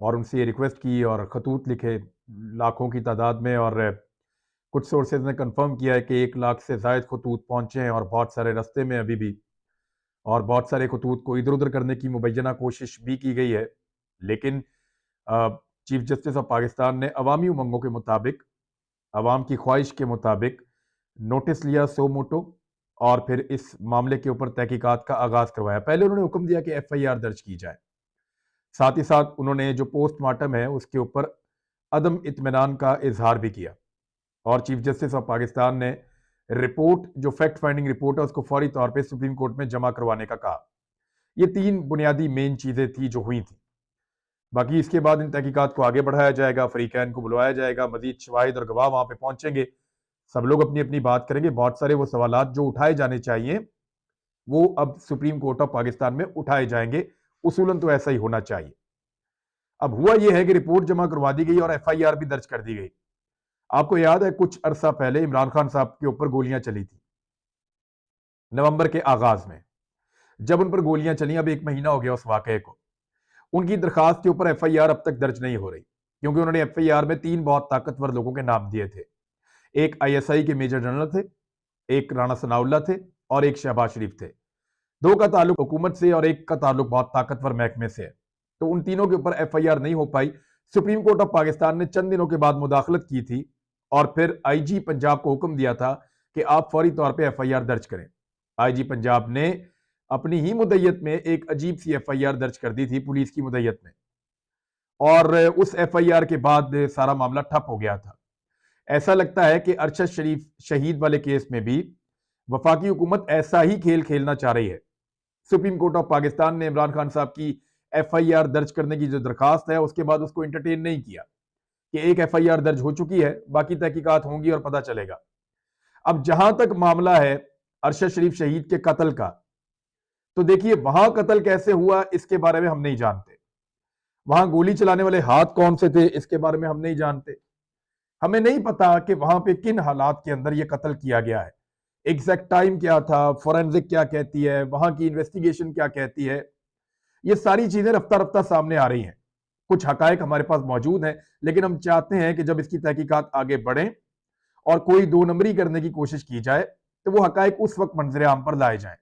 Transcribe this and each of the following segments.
और उनसे ये रिक्वेस्ट की और खतूत लिखे लाखों की तादाद में। और कुछ सोर्सेज ने कंफर्म किया है कि 1 लाख से ज़ायद खतूत पहुंचे हैं और बहुत सारे रास्ते में अभी भी। और बहुत सारे खतूत को इधर उधर करने की मुबैना कोशिश भी की गई है। लेकिन चीफ जस्टिस ऑफ पाकिस्तान ने अवामी उमंगों के मुताबिक, अवाम की ख्वाहिश के मुताबिक नोटिस लिया सो मोटो, और फिर इस मामले के ऊपर तहकीकात का आगाज करवाया। पहले उन्होंने हुक्म दिया कि FIR दर्ज की जाए। साथ ही साथ उन्होंने जो पोस्टमार्टम है उसके ऊपर अदम इत्मीनान का इजहार भी किया। और चीफ जस्टिस ऑफ पाकिस्तान ने रिपोर्ट, जो फैक्ट फाइंडिंग रिपोर्ट है, उसको फौरी तौर पे सुप्रीम कोर्ट में जमा करवाने का कहा। ये 3 बुनियादी मेन चीजें थी जो हुई थी। बाकी इसके बाद इन तहकीकात को आगे बढ़ाया जाएगा, फरीकैन को बुलवाया जाएगा, मजीद शवाहिद और गवाह वहां पे पहुंचेंगे, सब लोग अपनी अपनी बात करेंगे। बहुत सारे वो सवालात जो उठाए जाने चाहिए वो अब सुप्रीम कोर्ट ऑफ पाकिस्तान में उठाए जाएंगे। उसूलन तो ऐसा ही होना चाहिए। अब हुआ यह है कि रिपोर्ट जमा करवा दी गई और FIR भी दर्ज कर दी गई। आपको याद है कुछ अरसा पहले इमरान खान साहब के ऊपर गोलियां चली थी नवंबर के आगाज में। जब उन पर गोलियां चली, अब 1 महीना हो गया उस वाकये को, उनकी दरखास्त के ऊपर FIR अब तक दर्ज नहीं हो रही, क्योंकि उन्होंने FIR में 3 बहुत ताकतवर लोगों के नाम दिए थे। एक ISI के मेजर जनरल थे, एक राणा सनाउल्लाह थे, और एक शहबाज शरीफ थे। 2 का ताल्लुक हुकूमत से और एक का ताल्लुक बहुत ताकतवर महकमे से है। तो उन तीनों के ऊपर FIR नहीं हो पाई। सुप्रीम कोर्ट ऑफ पाकिस्तान ने चंद दिनों के बाद मुदाखलत की थी और फिर IG पंजाब को हुक्म दिया था कि आप फौरी तौर पे FIR दर्ज करें। IG पंजाब ने अपनी ही मुद्दत में एक अजीब सी FIR दर्ज कर दी थी पुलिस की मुद्दत में, और उस FIR के बाद सारा मामला ठप हो गया था। ऐसा लगता है कि अरशद शरीफ शहीद वाले केस में भी वफाकी हुकूमत ऐसा ही खेल खेलना चाह रही है। सुप्रीम कोर्ट ऑफ पाकिस्तान ने इमरान खान साहब की FIR दर्ज करने की जो दरखास्त है उसके बाद उसको एंटरटेन नहीं किया कि एक FIR दर्ज हो चुकी है, बाकी तहकीकात होंगी और पता चलेगा। अब जहां तक मामला है अरशद शरीफ शहीद के कत्ल का, तो देखिए वहां कत्ल कैसे हुआ इसके बारे में हम नहीं जानते। वहां गोली चलाने वाले हाथ कौन से थे इसके बारे में हम नहीं जानते। हमें नहीं पता कि वहां पे किन हालात के अंदर यह कत्ल किया गया है, एग्जैक्ट टाइम क्या था, फोरेंसिक क्या कहती है, वहां की इन्वेस्टिगेशन क्या कहती है। ये सारी चीजें रफ्ता रफ्ता सामने आ रही हैं। कुछ हकायक हमारे पास मौजूद हैं, लेकिन हम चाहते हैं कि जब इसकी तहकीकात आगे बढ़े और कोई दो नंबरी करने की कोशिश की जाए तो वो हकायक उस वक्त मंजर आम पर लाए जाएं।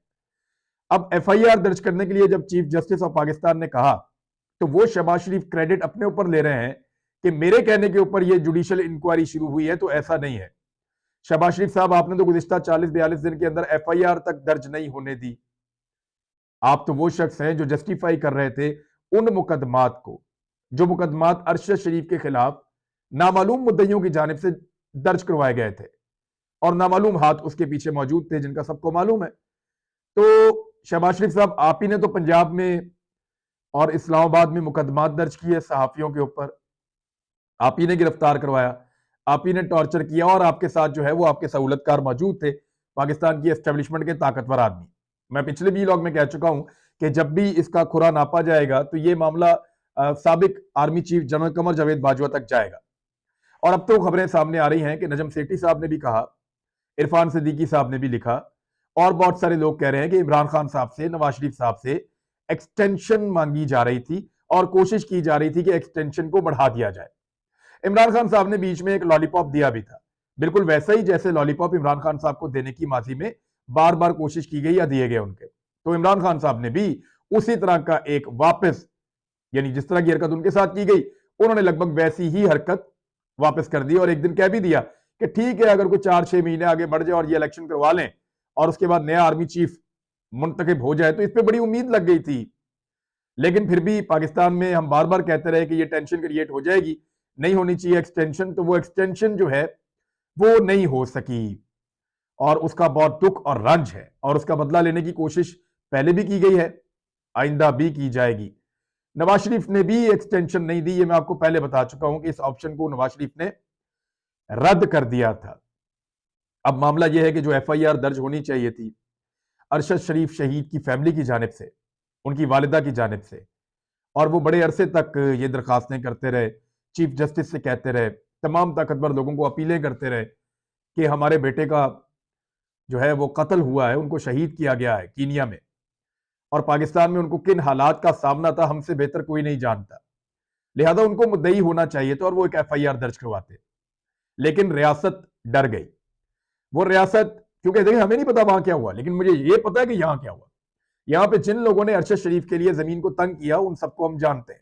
अब FIR दर्ज करने के लिए जब चीफ जस्टिस ऑफ पाकिस्तान ने कहा, तो वो शहबाज शरीफ क्रेडिट अपने ऊपर ले रहे हैं कि मेरे कहने के ऊपर ये जुडिशियल इंक्वायरी शुरू हुई है, तो ऐसा नहीं है। शहबाज शरीफ साहब, आपने तो गुज़िश्ता 40-42 दिन के अंदर FIR तक दर्ज नहीं होने दी। आप तो वो शख्स हैं जो जस्टिफाई कर रहे थे उन मुकदमात को, जो मुकदमात अरशद शरीफ के खिलाफ नामालूम मुद्दइयों की जानिब से दर्ज करवाए गए थे, और नामालूम हाथ उसके पीछे मौजूद थे जिनका सबको मालूम है। तो शहबाज शरीफ साहब, आप ही ने तो पंजाब में और इस्लामाबाद में मुकदमात दर्ज किए सहाफियों के ऊपर, आप ही ने गिरफ्तार करवाया, आप ही ने टॉर्चर किया, और आपके साथ जो है वो आपके सहूलतकार मौजूद थे, पाकिस्तान की एस्टेब्लिशमेंट के ताकतवर आदमी। मैं पिछले व्लॉग में कह चुका हूं कि जब भी इसका खुरा नापा जाएगा तो ये मामला साबिक army chief general Qamar Javed Bajwa तक जाएगा। और अब तो खबरें सामने आ रही हैं कि नजम सेठी साहब ने भी कहा, इरफान सिद्दीकी साहब ने भी लिखा, और बहुत सारे लोग कह रहे हैं कि इमरान खान साहब से, नवाज शरीफ साहब से एक्सटेंशन मांगी जा रही थी और कोशिश की जा रही थी कि एक्सटेंशन को बढ़ा दिया जाए। इमरान खान साहब ने बीच में एक लॉलीपॉप दिया भी था, बिल्कुल वैसा ही जैसे लॉलीपॉप इमरान खान साहब को देने की माजी में बार बार कोशिश की गई या दिए गए उनके। तो इमरान खान साहब ने भी उसी तरह का एक वापस, यानी जिस तरह की हरकत उनके साथ की गई, उन्होंने लगभग वैसी ही हरकत वापस कर दी, और एक दिन कह भी दिया कि ठीक है, अगर कोई 4-6 महीने आगे बढ़ जाए और ये इलेक्शन करवा लें और उसके बाद नया आर्मी चीफ मुंतखब हो जाए, तो इस पर बड़ी उम्मीद लग गई थी। लेकिन फिर भी पाकिस्तान में हम बार बार कहते रहे कि ये टेंशन क्रिएट हो जाएगी, नहीं होनी चाहिए एक्सटेंशन, तो वो एक्सटेंशन जो है वो नहीं हो सकी, और उसका बहुत दुख और रंज है, और उसका बदला लेने की कोशिश पहले भी की गई है, आइंदा भी की जाएगी। नवाज शरीफ ने भी एक्सटेंशन नहीं दी, ये मैं आपको पहले बता चुका हूं कि इस ऑप्शन को नवाज शरीफ ने रद्द कर दिया था। अब मामला यह है कि जो FIR दर्ज होनी चाहिए थी अरशद शरीफ शहीद की फैमिली की जानिब से, उनकी वालिदा की जानिब से, और वो बड़े अरसे तक ये दरखास्तें करते रहे, चीफ जस्टिस से कहते रहे, तमाम ताकतवर लोगों को अपीलें करते रहे कि हमारे बेटे का जो है वो कत्ल हुआ है, उनको शहीद किया गया है कीनिया में, और पाकिस्तान में उनको किन हालात का सामना था हमसे बेहतर कोई नहीं जानता। लिहाजा उनको मुद्दई होना चाहिए था और वो एक एफआईआर दर्ज करवाते। लेकिन रियासत डर गई। वो रियासत, क्योंकि देखिए हमें नहीं पता वहां क्या हुआ, लेकिन मुझे ये पता है कि यहां क्या हुआ। यहां पे जिन लोगों ने अरशद शरीफ के लिए जमीन को तंग किया उन सबको हम जानते हैं।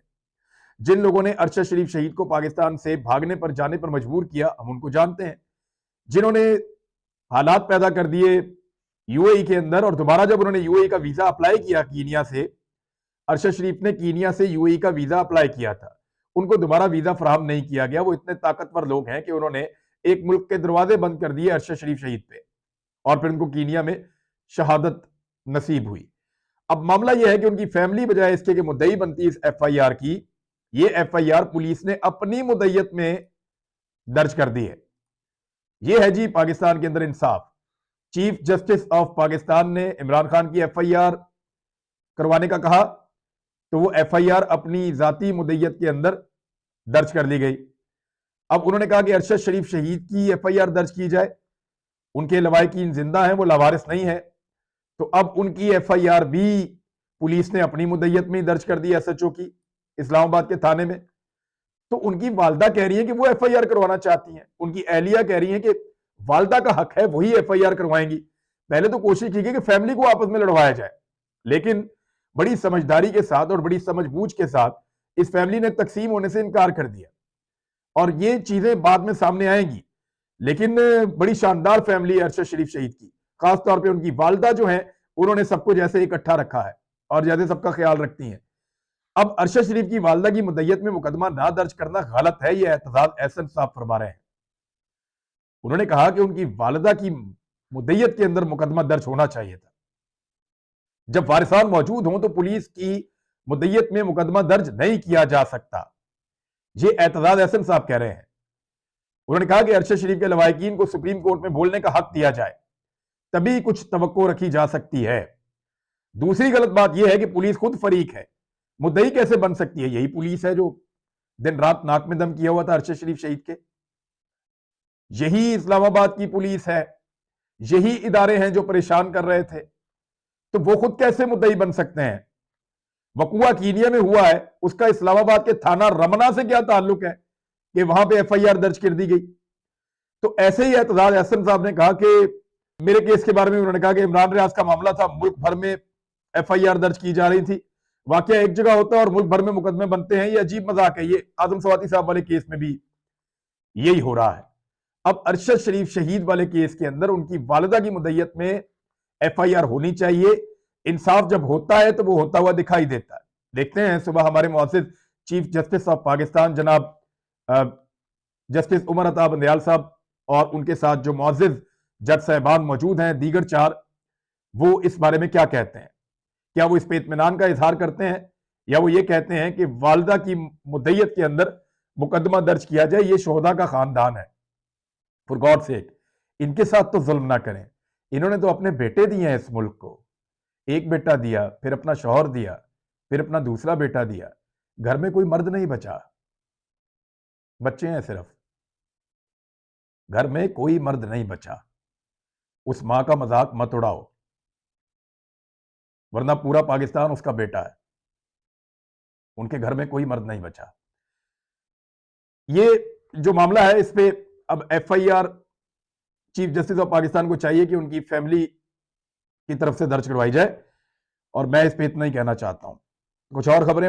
जिन लोगों ने अरशद शरीफ शहीद को पाकिस्तान से भागने पर जाने पर मजबूर किया हम उनको जानते हैं। जिन्होंने हालात पैदा कर दिए यूएई के अंदर, और दोबारा जब उन्होंने यूएई का वीजा अप्लाई किया कीनिया से, अरशद शरीफ ने कीनिया से यूएई का वीजा अप्लाई किया था, उनको दोबारा वीजा फराहम नहीं किया गया। वो इतने ताकतवर लोग हैं कि उन्होंने एक मुल्क के दरवाजे बंद कर दिए अरशद शरीफ शहीद पे, और फिर उनको कीनिया में शहादत नसीब हुई। अब मामला यह है कि उनकी फैमिली बजाय इसके कि मुद्दई बनती इस एफआईआर की, ये एफआईआर पुलिस ने अपनी मुद्दईयत में दर्ज कर दी है। ये है जी पाकिस्तान के अंदर इंसाफ। चीफ जस्टिस ऑफ पाकिस्तान ने इमरान खान की एफआईआर करवाने का कहा, तो वो एफआईआर अपनी जाती मुद्दईयत के अंदर दर्ज कर ली गई। अब उन्होंने कहा कि अरशद शरीफ शहीद की एफआईआर दर्ज की जाए, उनके लवाहिकीन जिंदा हैं, वो लावारिस नहीं है, तो अब उनकी एफआईआर भी पुलिस ने अपनी मुद्दईयत में ही दर्ज कर दी एसएचओ की इस्लामाबाद के थाने में। तो उनकी वालदा कह रही है कि वो एफआईआर करवाना चाहती हैं, उनकी एहलिया कह रही है कि वालदा का हक है, वही एफआईआर करवाएंगी। पहले तो कोशिश की गई कि फैमिली को आपस में लड़वाया जाए, लेकिन बड़ी समझदारी के साथ और बड़ी समझबूझ के साथ इस फैमिली ने तकसीम होने से इनकार कर दिया, और ये चीजें बाद में सामने आएंगी। लेकिन बड़ी शानदार फैमिली है अरशद शरीफ शहीद की, खासतौर पर उनकी वालदा जो है, उन्होंने सबको जैसे इकट्ठा रखा है और जैसे सबका ख्याल रखती हैं। अब अरशद शरीफ की वालदा की मुद्दईयत में मुकदमा ना दर्ज करना गलत है, यह एतजाज एहसन साहब फरमा रहे हैं। उन्होंने कहा कि उनकी वालदा की मुद्दईयत के अंदर मुकदमा दर्ज होना चाहिए था। जब वारिसान मौजूद हों तो पुलिस की मुद्दईयत में मुकदमा दर्ज नहीं किया जा सकता, ये एतजाज एहसन साहब कह रहे हैं। उन्होंने कहा कि अरशद शरीफ के लवाहिकीन को सुप्रीम कोर्ट में बोलने का हक दिया जाए, तभी कुछ तवक्को रखी जा सकती है। दूसरी गलत बात यह है कि पुलिस खुद फरीक है, मुद्दई कैसे बन सकती है? यही पुलिस है जो दिन रात नाक में दम किया हुआ था अरशद शरीफ शहीद के। यही इस्लामाबाद की पुलिस है, यही इदारे हैं जो परेशान कर रहे थे, तो वो खुद कैसे मुद्दई बन सकते हैं? वकुआ कीनिया में हुआ है, उसका इस्लामाबाद के थाना रमना से क्या ताल्लुक है कि वहां पे एफआईआर दर्ज कर दी गई? तो ऐसे ही एतजाज एहसन साहब ने कहा कि मेरे केस के बारे में उन्होंने कहा कि इमरान रियाज का मामला था, मुल्क भर में एफआईआर दर्ज की जा रही थी। वाकया एक जगह होता है और मुल्क भर में मुकदमे बनते हैं, ये अजीब मजाक है। ये आजम सवाती साहब वाले केस में भी यही हो रहा है। अब अरशद शरीफ शहीद वाले केस के अंदर उनकी वालिदा की मुद्दईयत में एफआईआर होनी चाहिए। इंसाफ जब होता है तो वो होता हुआ दिखाई देता है। देखते हैं सुबह हमारे मुअज़्ज़िज़ चीफ जस्टिस ऑफ पाकिस्तान जनाब जस्टिस उमर अता बंदयाल साहब और उनके साथ जो मुअज़्ज़िज़ जज साहिबान मौजूद हैं दीगर चार, वो इस बारे में क्या कहते हैं। क्या वो इस पे इत्मीनान का इजहार करते हैं या वो ये कहते हैं कि वालिदा की मुद्दईयत के अंदर मुकदमा दर्ज किया जाए, ये शोहदा का खानदान है, फॉर गॉड सेक इनके साथ तो जुल्म ना करें। इन्होंने तो अपने बेटे दिए हैं इस मुल्क को, एक बेटा दिया, फिर अपना शौहर दिया, फिर अपना दूसरा बेटा दिया। घर में कोई मर्द नहीं बचा, बच्चे हैं सिर्फ, घर में कोई मर्द नहीं बचा। उस मां का मजाक मत उड़ाओ, वरना पूरा पाकिस्तान उसका बेटा है। उनके घर में कोई मर्द नहीं बचा। ये जो मामला है इस पे अब FIR chief justice of Pakistan को चाहिए कि उनकी फैमिली की तरफ से दर्ज करवाई जाए, और मैं इस पे इतना ही कहना चाहता हूं। कुछ और खबरें